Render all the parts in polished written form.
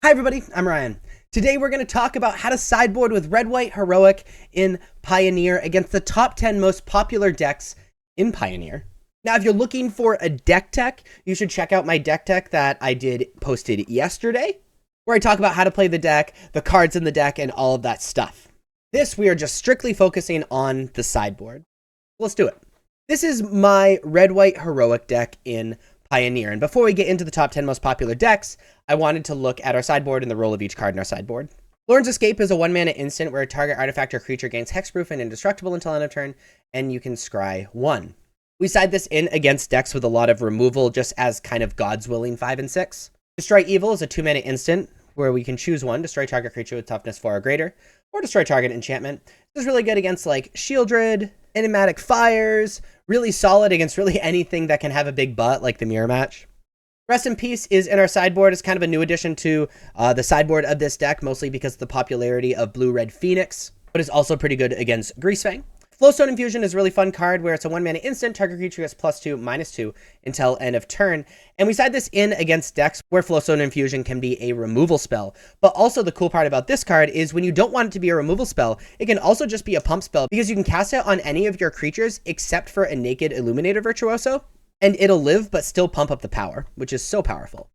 Hi everybody, I'm Ryan. Today we're going to talk about how to sideboard with red-white heroic in Pioneer against the top 10 most popular decks in Pioneer. Now if you're looking for a deck tech, you should check out my deck tech that I posted yesterday, where I talk about how to play the deck, the cards in the deck, and all of that stuff. This we are just strictly focusing on the sideboard. Let's do it. This is my red-white heroic deck in Pioneer. And before we get into the top 10 most popular decks, I wanted to look at our sideboard and the role of each card in our sideboard. Lorn's Escape is a 1-mana instant where a target artifact or creature gains hexproof and indestructible until end of turn, and you can scry 1. We side this in against decks with a lot of removal, just as kind of God's Willing 5 and 6. Destroy Evil is a 2-mana instant where we can choose one, destroy target creature with toughness 4 or greater, or destroy target enchantment. This is really good against like Shieldred, Enigmatic Fires, really solid against really anything that can have a big butt, like the Mirror Match. Rest in Peace is in our sideboard. It's kind of a new addition to the sideboard of this deck, mostly because of the popularity of Blue-Red Phoenix, but is also pretty good against Greasefang. Flowstone Infusion is a really fun card where it's a 1-mana instant, target creature gets +2/-2 until end of turn. And we side this in against decks where Flowstone Infusion can be a removal spell. But also the cool part about this card is when you don't want it to be a removal spell, it can also just be a pump spell because you can cast it on any of your creatures except for a Naked Illuminator Virtuoso, and it'll live but still pump up the power, which is so powerful.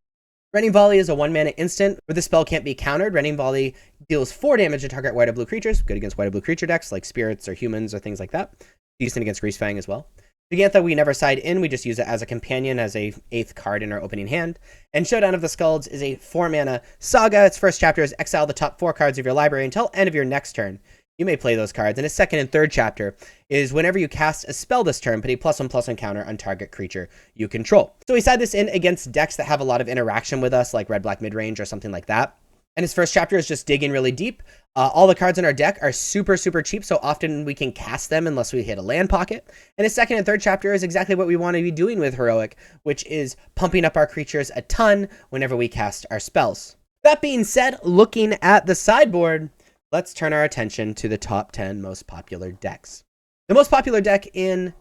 Rending Volley is a 1-mana instant where the spell can't be countered. Rending Volley deals 4 damage to target white or blue creatures, good against white or blue creature decks like spirits or humans or things like that. Decent against Greasefang as well. Gigantha we never side in, we just use it as a companion, as a 8th card in our opening hand. And Showdown of the Skulls is a 4-mana saga. Its first chapter is exile the top 4 cards of your library until end of your next turn. You may play those cards. And its second and third chapter is whenever you cast a spell this turn, put a +1/+1 counter on target creature you control. So we side this in against decks that have a lot of interaction with us, like red-black midrange or something like that. And his first chapter is just digging really deep. All the cards in our deck are super cheap, so often we can cast them unless we hit a land pocket. And his second and third chapter is exactly what we want to be doing with Heroic, which is pumping up our creatures a ton whenever we cast our spells. That being said, looking at the sideboard, let's turn our attention to the top 10 most popular decks. The most popular deck in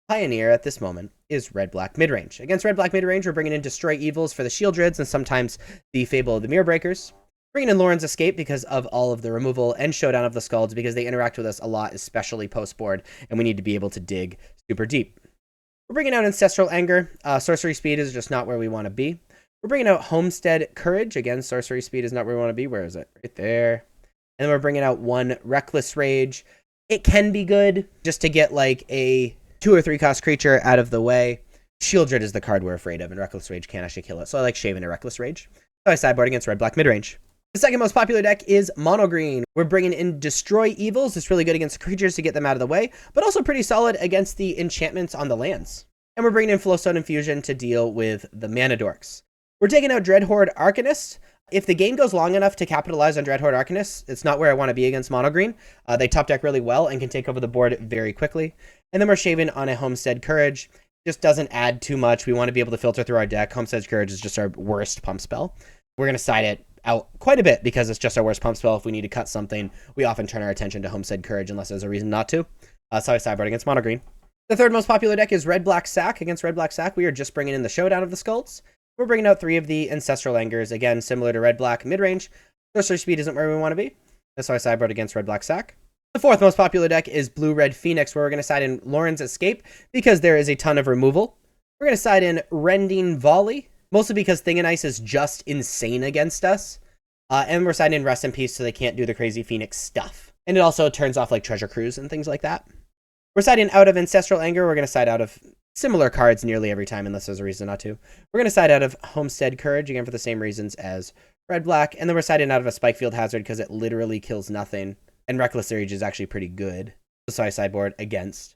Pioneer at this moment is red-black midrange. Against red-black midrange, we're bringing in Destroy Evils for the Shieldreds and sometimes the Fable of the Mirror Breakers. Bringing in Lorn's Escape because of all of the removal, and Showdown of the Skulls because they interact with us a lot, especially post-board, and we need to be able to dig super deep. We're bringing out Ancestral Anger. Sorcery Speed is just not where we want to be. We're bringing out Homestead Courage. Again, Sorcery Speed is not where we want to be. Where is it? Right there. And then we're bringing out 1 Reckless Rage. It can be good just to get like a 2 or 3 cost creature out of the way. Shieldred is the card we're afraid of, and Reckless Rage can't actually kill it. So I like shaving a Reckless Rage. So I sideboard against red-black midrange. The second most popular deck is Mono Green. We're bringing in Destroy Evils. It's really good against creatures to get them out of the way, but also pretty solid against the enchantments on the lands. And we're bringing in Flowstone Infusion to deal with the Mana Dorks. We're taking out Dreadhorde Arcanist. If the game goes long enough to capitalize on Dreadhorde Arcanist, it's not where I want to be against Mono Green. They top deck really well and can take over the board very quickly. And then we're shaving on a Homestead Courage. Just doesn't add too much. We want to be able to filter through our deck. Homestead Courage is just our worst pump spell. We're going to side it out quite a bit because it's just our worst pump spell. If we need to cut something, we often turn our attention to Homestead Courage unless there's a reason not to. So I sideboard against Mono Green. The third most popular deck is Red-Black Sack. Against Red-Black Sack, we are just bringing in the Showdown of the Skulls. We're bringing out 3 of the Ancestral Angers. Again, similar to red-black midrange. Sorcery Speed isn't where we want to be. That's why I sideboard against red-black sack. The fourth most popular deck is Blue-Red Phoenix, where we're going to side in Lorn's Escape because there is a ton of removal. We're going to side in Rending Volley, mostly because Thing and Ice is just insane against us. And we're siding in Rest in Peace so they can't do the crazy Phoenix stuff. And it also turns off like Treasure Cruise and things like that. We're siding out of Ancestral Anger. We're going to side out of similar cards nearly every time unless there's a reason not to. We're going to side out of Homestead Courage, again for the same reasons as red-black. And then we're siding out of a Spikefield Hazard because it literally kills nothing. And Reckless Rage is actually pretty good. So I sideboard against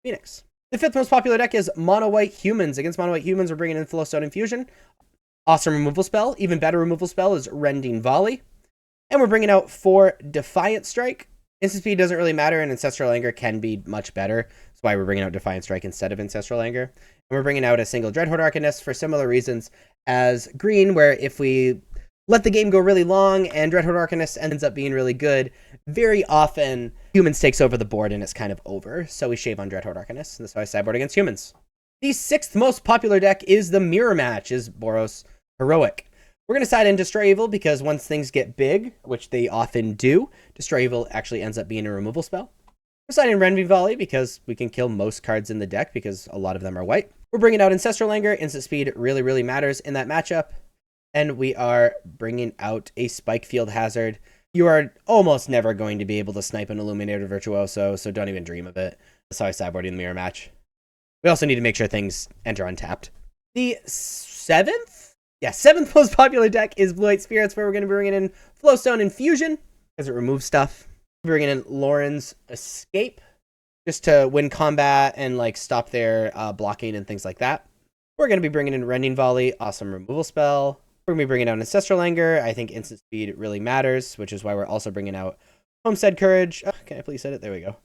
Phoenix. The fifth most popular deck is Mono-White Humans. Against Mono-White Humans, we're bringing in Flowstone Infusion. Awesome removal spell. Even better removal spell is Rending Volley. And we're bringing out 4 Defiant Strike. Instant speed doesn't really matter, and Ancestral Anger can be much better. That's why we're bringing out Defiant Strike instead of Ancestral Anger. And we're bringing out a single Dreadhorde Arcanist for similar reasons as green, where if we let the game go really long and Dreadhorde Arcanist ends up being really good, very often Humans takes over the board and it's kind of over. So we shave on Dreadhorde Arcanist, and that's why I sideboard against Humans. The sixth most popular deck is the Mirror Match, is Boros Heroic. We're going to side in Destroy Evil because once things get big, which they often do, Destroy Evil actually ends up being a removal spell. We're siding Renvi Volley because we can kill most cards in the deck because a lot of them are white. We're bringing out Ancestral Languor. Instant speed really matters in that matchup. And we are bringing out a Spike Field Hazard. You are almost never going to be able to snipe an Illuminator Virtuoso, so don't even dream of it. That's how I sideboard in the mirror match. We also need to make sure things enter untapped. The seventh most popular deck is Blue White Spirits, where we're going to be bringing in Flowstone Infusion because it removes stuff. We're bringing in Lauren's Escape just to win combat and like stop their blocking and things like that. We're going to be bringing in Rending Volley, awesome removal spell. We're going to be bringing out Ancestral Languor. I think instant speed really matters, which is why we're also bringing out Homestead Courage. Oh, can I please set it? There we go.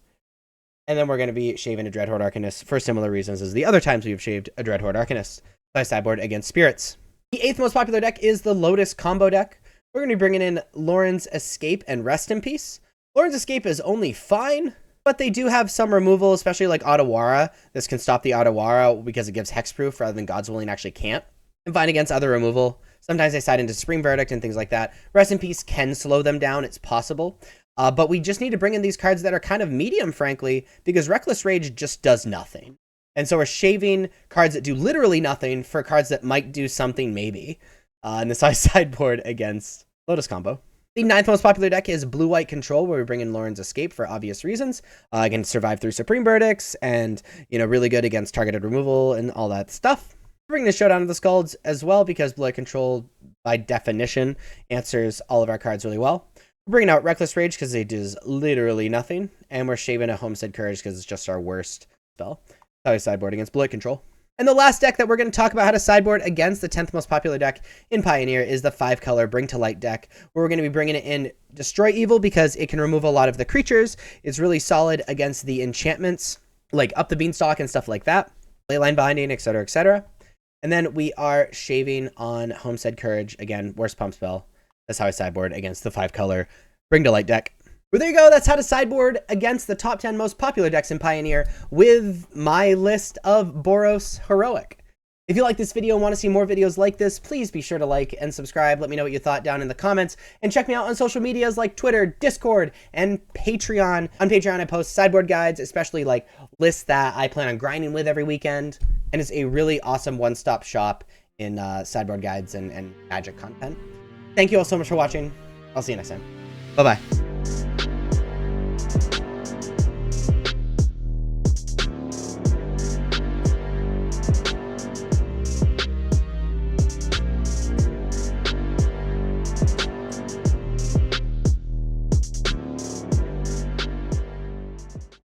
And then we're going to be shaving a Dreadhorde Arcanist for similar reasons as the other times we've shaved a Dreadhorde Arcanist. By sideboard against Spirits. The 8th most popular deck is the Lotus combo deck. We're going to be bringing in Lauren's Escape and Rest in Peace. Lauren's Escape is only fine, but they do have some removal, especially like Otawara. This can stop the Otawara because it gives hexproof rather than God's Willing actually can't. And fine against other removal. Sometimes they side into Supreme Verdict and things like that. Rest in Peace can slow them down. It's possible. But we just need to bring in these cards that are kind of medium, frankly, because Reckless Rage just does nothing. And so we're shaving cards that do literally nothing for cards that might do something maybe. And this is sideboard against Lotus combo. The 9th most popular deck is Blue-White Control, where we bring in Lauren's Escape for obvious reasons. Can survive through Supreme Verdicts and, really good against targeted removal and all that stuff. We're bringing the Showdown of the Skulls as well because Blue-White Control, by definition, answers all of our cards really well. We're bringing out Reckless Rage because it does literally nothing. And we're shaving a Homestead Courage because it's just our worst spell. How I sideboard against Blue-White Control. And the last deck that we're going to talk about how to sideboard against, the 10th most popular deck in Pioneer, is the 5-color Bring to Light deck, where we're going to be bringing it in Destroy Evil because it can remove a lot of the creatures. It's really solid against the enchantments, like Up the Beanstalk and stuff like that. Leyline Binding, etc., etc. And then we are shaving on Homestead Courage. Again, worst pump spell. That's how I sideboard against the 5-color Bring to Light deck. Well, there you go. That's how to sideboard against the top 10 most popular decks in Pioneer with my list of Boros Heroic. If you like this video and want to see more videos like this, please be sure to like and subscribe. Let me know what you thought down in the comments. And check me out on social medias like Twitter, Discord, and Patreon. On Patreon, I post sideboard guides, especially like lists that I plan on grinding with every weekend. And it's a really awesome one-stop shop in sideboard guides and Magic content. Thank you all so much for watching. I'll see you next time. Bye-bye.